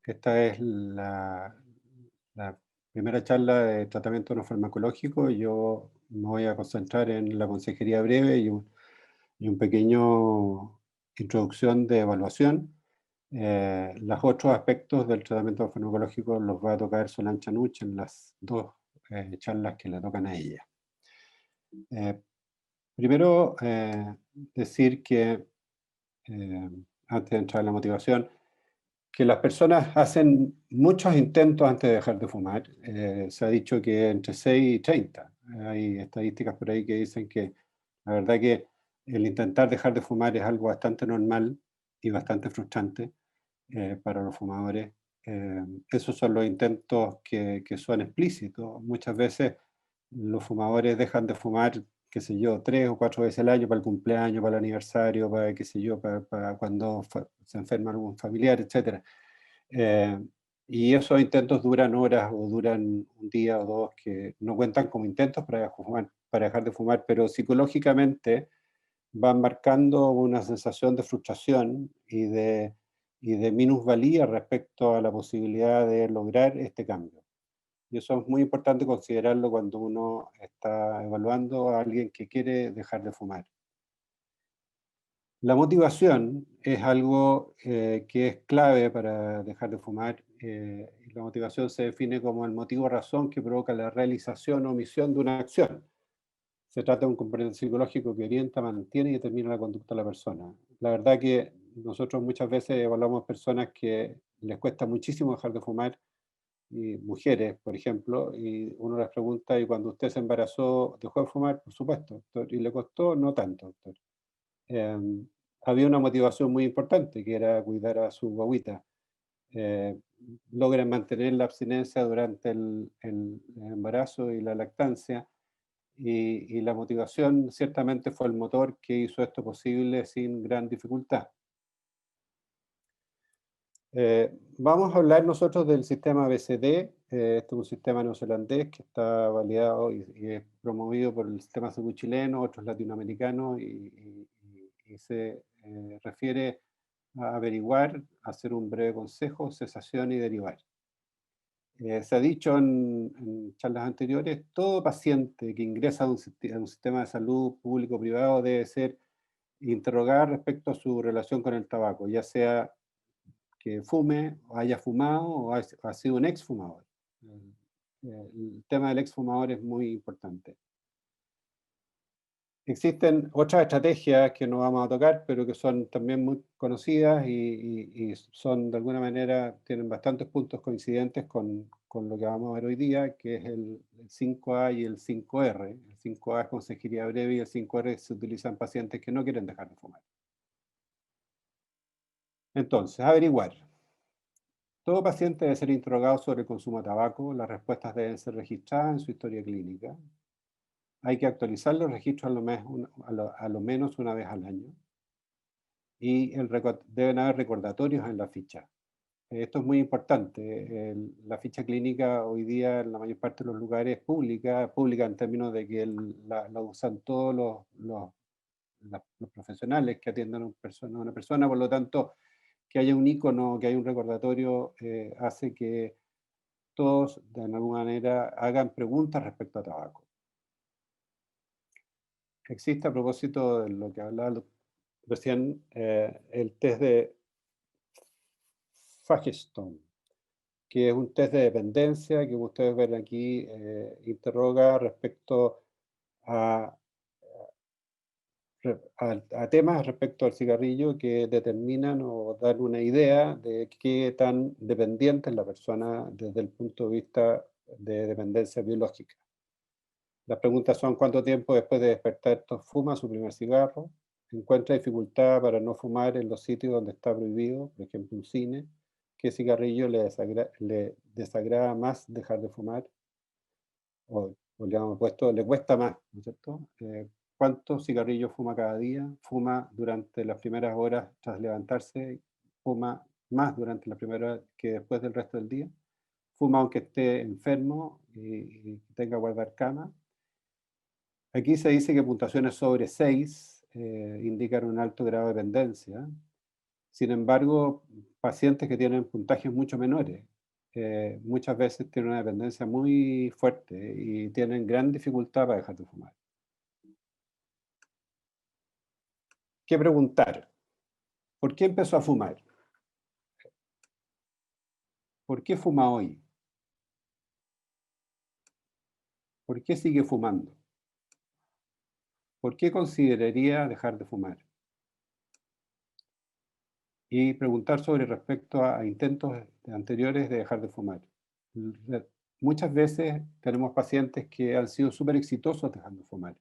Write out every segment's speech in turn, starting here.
Esta es la primera charla de tratamiento no farmacológico. Yo me voy a concentrar en la consejería breve y un pequeño introducción de evaluación. Los otros aspectos del tratamiento farmacológico los va a tocar Solange Anuch en las dos charlas que le tocan a ella. Eh, Primero, decir que, eh, antes de entrar en la motivación, que las personas hacen muchos intentos antes de dejar de fumar. Se ha dicho que entre 6 y 30. Hay estadísticas por ahí que dicen que la verdad que el intentar dejar de fumar es algo bastante normal y bastante frustrante para los fumadores. Esos son los intentos que son explícitos. Muchas veces los fumadores dejan de fumar, qué sé yo, 3 o 4 veces al año, para el cumpleaños, para el aniversario, para qué sé yo, para cuando se enferma algún familiar, etcétera. Eh, y esos intentos duran horas o duran un día o dos, que no cuentan como intentos para dejar de fumar, pero psicológicamente van marcando una sensación de frustración y de minusvalía respecto a la posibilidad de lograr este cambio. Y eso es muy importante considerarlo cuando uno está evaluando a alguien que quiere dejar de fumar. La motivación es algo que es clave para dejar de fumar. Y la motivación se define como el motivo o razón que provoca la realización o omisión de una acción. Se trata de un componente psicológico que orienta, mantiene y determina la conducta de la persona. La verdad que nosotros muchas veces evaluamos personas que les cuesta muchísimo dejar de fumar, y mujeres, por ejemplo, y uno les pregunta: ¿y cuando usted se embarazó dejó de fumar? Por supuesto, doctor. ¿Y le costó? No tanto, doctor. Em, Había una motivación muy importante, que era cuidar a su guagüita. Eh, Logran mantener la abstinencia durante el embarazo y la lactancia, y la motivación ciertamente fue el motor que hizo esto posible sin gran dificultad. Vamos a hablar nosotros del sistema ABCD. Este es un sistema neozelandés que está validado y es promovido por el sistema de salud chileno, otros latinoamericanos, y se refiere a averiguar, hacer un breve consejo, cesación y derivar. Se ha dicho en charlas anteriores, todo paciente que ingresa a un sistema de salud público o privado debe ser interrogado respecto a su relación con el tabaco, ya sea que fume, o haya fumado, o ha sido un exfumador. El tema del exfumador es muy importante. Existen otras estrategias que no vamos a tocar, pero que son también muy conocidas y son de alguna manera, tienen bastantes puntos coincidentes con lo que vamos a ver hoy día, que es el 5A y el 5R. El 5A es consejería breve y el 5R se utiliza en pacientes que no quieren dejar de fumar. Entonces, averiguar. Todo paciente debe ser interrogado sobre el consumo de tabaco. Las respuestas deben ser registradas en su historia clínica. Hay que actualizar los registros a lo menos una vez al año. Y deben haber recordatorios en la ficha. Esto es muy importante. La ficha clínica hoy día en la mayor parte de los lugares es pública en términos de que la usan todos los profesionales que atienden a una persona. Por lo tanto, que haya un icono, que haya un recordatorio, hace que todos de alguna manera hagan preguntas respecto a tabaco. Existe, a propósito de lo que hablaba recién, el test de Fagenstone, que es un test de dependencia que, como ustedes ven aquí, interroga respecto a, a temas respecto al cigarrillo que determinan o dan una idea de qué tan dependiente es la persona desde el punto de vista de dependencia biológica. Las preguntas son: ¿cuánto tiempo después de despertar fuma su primer cigarro? ¿Encuentra dificultad para no fumar en los sitios donde está prohibido, por ejemplo un cine? ¿Qué cigarrillo le desagrada más dejar de fumar? O digamos puesto, le cuesta más, ¿no es cierto? ¿Cuántos cigarrillos fuma cada día? ¿Fuma durante las primeras horas tras levantarse? ¿Fuma más durante las primeras horas que después del resto del día? ¿Fuma aunque esté enfermo y tenga que guardar cama? Aquí se dice que puntuaciones sobre 6 indican un alto grado de dependencia. Sin embargo, pacientes que tienen puntajes mucho menores, muchas veces tienen una dependencia muy fuerte y tienen gran dificultad para dejar de fumar. ¿Qué preguntar? ¿Por qué empezó a fumar? ¿Por qué fuma hoy? ¿Por qué sigue fumando? ¿Por qué consideraría dejar de fumar? Y preguntar sobre respecto a intentos anteriores de dejar de fumar. Re- Muchas veces tenemos pacientes que han sido súper exitosos dejando de fumar.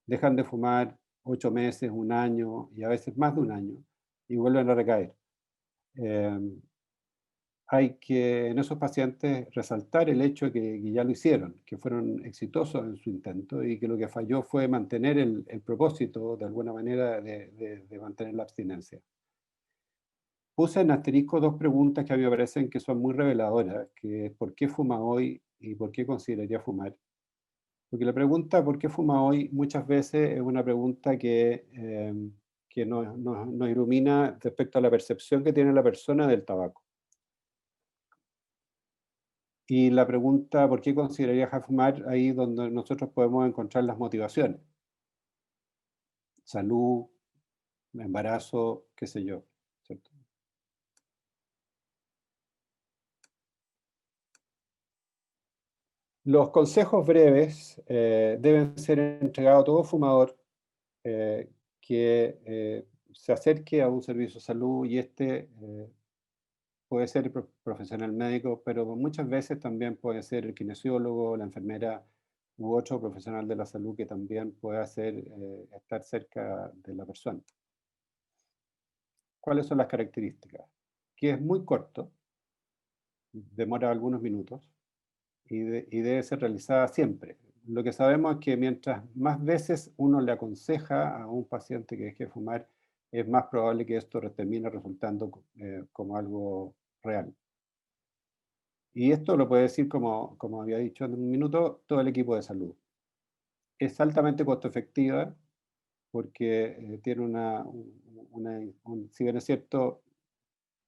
Dejan de fumar 8 meses, un año y a veces más de un año y vuelven a recaer. Eh, Hay que en esos pacientes resaltar el hecho de que ya lo hicieron, que fueron exitosos en su intento y que lo que falló fue mantener el propósito de alguna manera de mantener la abstinencia. Puse en asterisco dos preguntas que a mí me parecen que son muy reveladoras, que es ¿por qué fuma hoy y por qué consideraría fumar? Porque la pregunta ¿por qué fuma hoy? Muchas veces es una pregunta que nos ilumina respecto a la percepción que tiene la persona del tabaco. Y la pregunta ¿por qué consideraría dejar fumar? Ahí donde nosotros podemos encontrar las motivaciones. Salud, embarazo, qué sé yo, ¿cierto? Los consejos breves deben ser entregados a todo fumador eh, que se acerque a un servicio de salud y puede ser el profesional médico, pero muchas veces también puede ser el kinesiólogo, la enfermera u otro profesional de la salud que también pueda estar cerca de la persona. ¿Cuáles son las características? Que es muy corto, demora algunos minutos y debe ser realizada siempre. Lo que sabemos es que mientras más veces uno le aconseja a un paciente que deje de fumar, es más probable que esto termine resultando como algo real. Y esto lo puede decir, como había dicho en un minuto, todo el equipo de salud. Es altamente costo efectiva porque tiene si bien es cierto,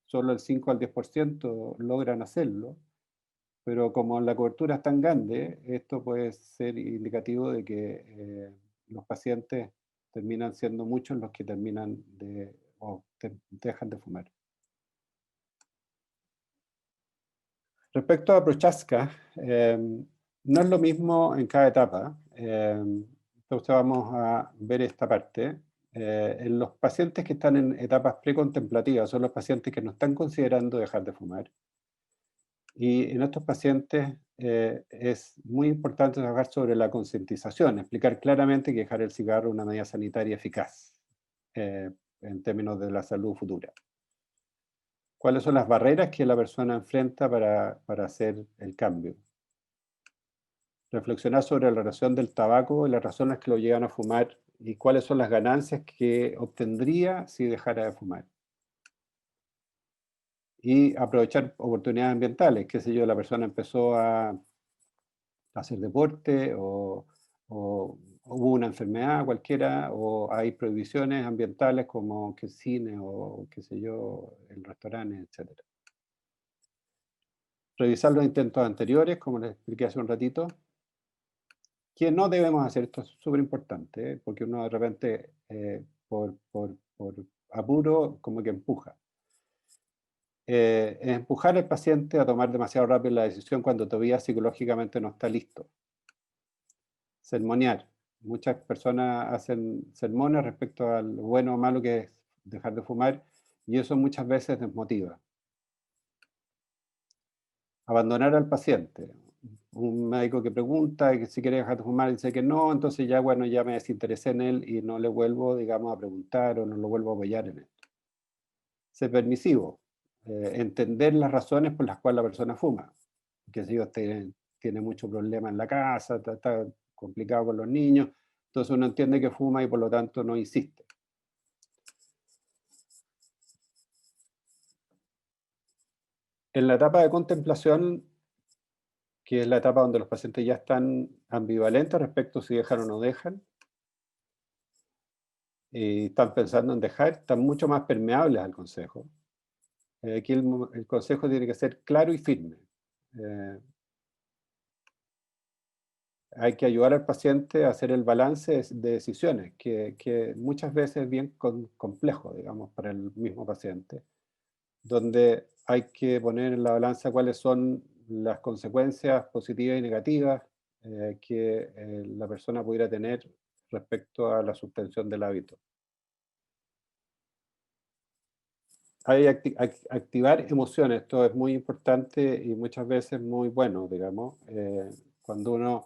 solo el 5 al 10% logran hacerlo, pero como la cobertura es tan grande, esto puede ser indicativo de que los pacientes terminan siendo muchos los que terminan dejan de fumar. Respecto a Prochaska, no es lo mismo en cada etapa. Entonces vamos a ver esta parte. En los pacientes que están en etapas precontemplativas son los pacientes que no están considerando dejar de fumar. Y en estos pacientes es muy importante trabajar sobre la concientización, explicar claramente que dejar el cigarro es una medida sanitaria eficaz eh, en términos de la salud futura. ¿Cuáles son las barreras que la persona enfrenta para hacer el cambio? Reflexionar sobre la relación del tabaco y las razones que lo llevan a fumar y cuáles son las ganancias que obtendría si dejara de fumar. Y aprovechar oportunidades ambientales, qué sé yo, la persona empezó a hacer deporte o hubo una enfermedad cualquiera o hay prohibiciones ambientales como que el cine o qué sé yo, el restaurante, etcétera. Revisar los intentos anteriores, como les expliqué hace un ratito, que no debemos hacer, esto es súper importante, porque uno de repente por apuro como que empuja. Empujar al paciente a tomar demasiado rápido la decisión cuando todavía psicológicamente no está listo. Sermonear. Muchas personas hacen sermones respecto a lo bueno o malo que es dejar de fumar y eso muchas veces desmotiva. Abandonar al paciente. Un médico que pregunta y que si quiere dejar de fumar dice que no, entonces ya bueno, ya me desinteresé en él y no le vuelvo, digamos, a preguntar o no lo vuelvo a apoyar en él. Ser permisivo. Entender las razones por las cuales la persona fuma. Que si ellos tiene mucho problema en la casa, está complicado con los niños, entonces uno entiende que fuma y por lo tanto no insiste. En la etapa de contemplación, que es la etapa donde los pacientes ya están ambivalentes respecto a si dejan o no dejan, y están pensando en dejar, están mucho más permeables al consejo. Aquí el consejo tiene que ser claro y firme. Eh, Hay que ayudar al paciente a hacer el balance de decisiones, que muchas veces es bien complejo, digamos, para el mismo paciente, donde hay que poner en la balanza cuáles son las consecuencias positivas y negativas que la persona pudiera tener respecto a la suspensión del hábito. Hay activar emociones, esto es muy importante y muchas veces muy bueno, digamos, cuando uno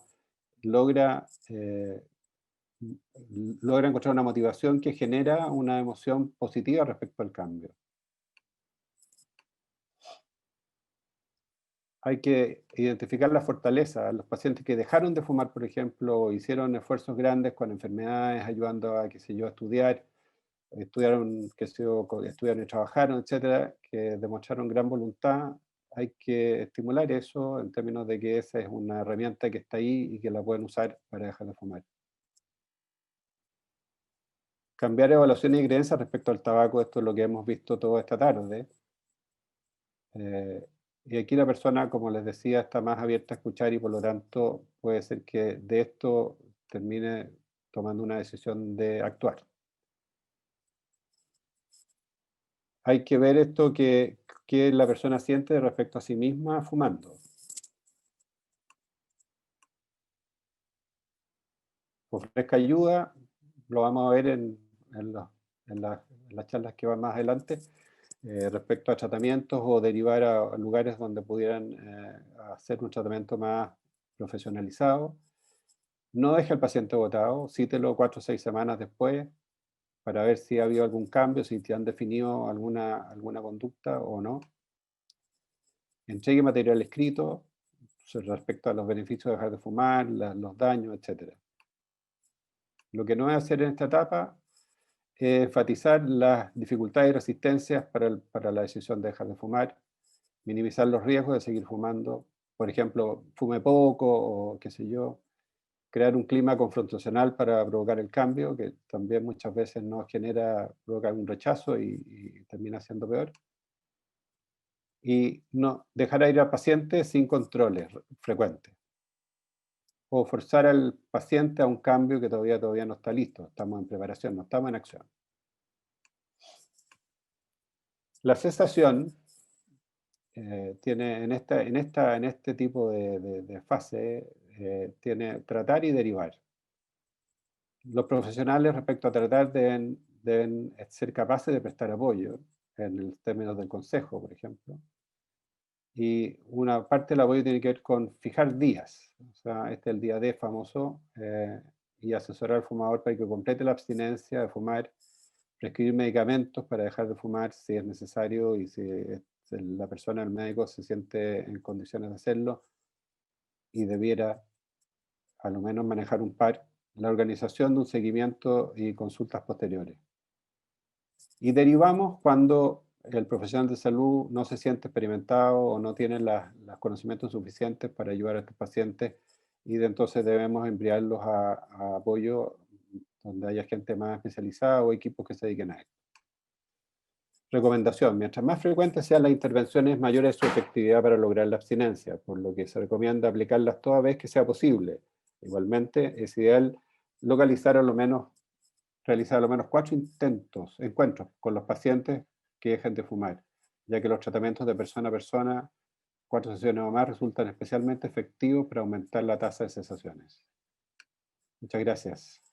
logra, logra encontrar una motivación que genera una emoción positiva respecto al cambio. Hay que identificar la fortaleza. Los pacientes que dejaron de fumar, por ejemplo, hicieron esfuerzos grandes con enfermedades, ayudando a, qué sé yo, a estudiar, estudiaron, qué sé yo, estudiaron y trabajaron, etcétera, que demostraron gran voluntad. Hay que estimular eso en términos de que esa es una herramienta que está ahí y que la pueden usar para dejar de fumar. Cambiar evaluaciones y creencias respecto al tabaco, esto es lo que hemos visto toda esta tarde. Eh, y aquí la persona, como les decía, está más abierta a escuchar y por lo tanto puede ser que de esto termine tomando una decisión de actuar. Hay que ver esto que la persona siente respecto a sí misma fumando. Ofrezca ayuda, lo vamos a ver en, en las charlas que van más adelante, respecto a tratamientos o derivar a lugares donde pudieran hacer un tratamiento más profesionalizado. No deje al paciente botado, cítelo 4 o 6 semanas después para ver si ha habido algún cambio, si te han definido alguna conducta o no. Entregue material escrito respecto a los beneficios de dejar de fumar, los daños, etc. Lo que no es hacer en esta etapa es enfatizar las dificultades y resistencias para la decisión de dejar de fumar, minimizar los riesgos de seguir fumando, por ejemplo, fume poco o qué sé yo, crear un clima confrontacional para provocar el cambio, que también muchas veces nos genera, provoca un rechazo y termina siendo peor. Y no dejar ir al paciente sin controles frecuentes. O forzar al paciente a un cambio que todavía no está listo. Estamos en preparación, no estamos en acción. La cesación tiene en este tipo de fase, tiene tratar y derivar. Los profesionales respecto a tratar deben ser capaces de prestar apoyo en el términos del consejo, por ejemplo. Y una parte del apoyo tiene que ver con fijar días. O sea, este es el día D famoso, y asesorar al fumador para que complete la abstinencia de fumar, prescribir medicamentos para dejar de fumar si es necesario y si la persona, el médico, se siente en condiciones de hacerlo y debiera a lo menos manejar un par, la organización de un seguimiento y consultas posteriores. Y derivamos cuando el profesional de salud no se siente experimentado o no tiene los conocimientos suficientes para ayudar a estos pacientes y entonces debemos enviarlos a apoyo donde haya gente más especializada o equipos que se dediquen a esto. Recomendación: mientras más frecuentes sean las intervenciones, mayor es su efectividad para lograr la abstinencia, por lo que se recomienda aplicarlas toda vez que sea posible. Igualmente, es ideal localizar a lo menos, realizar a lo menos 4 encuentros con los pacientes que dejen de fumar, ya que los tratamientos de persona a persona, 4 sesiones o más, resultan especialmente efectivos para aumentar la tasa de cesaciones. Muchas gracias.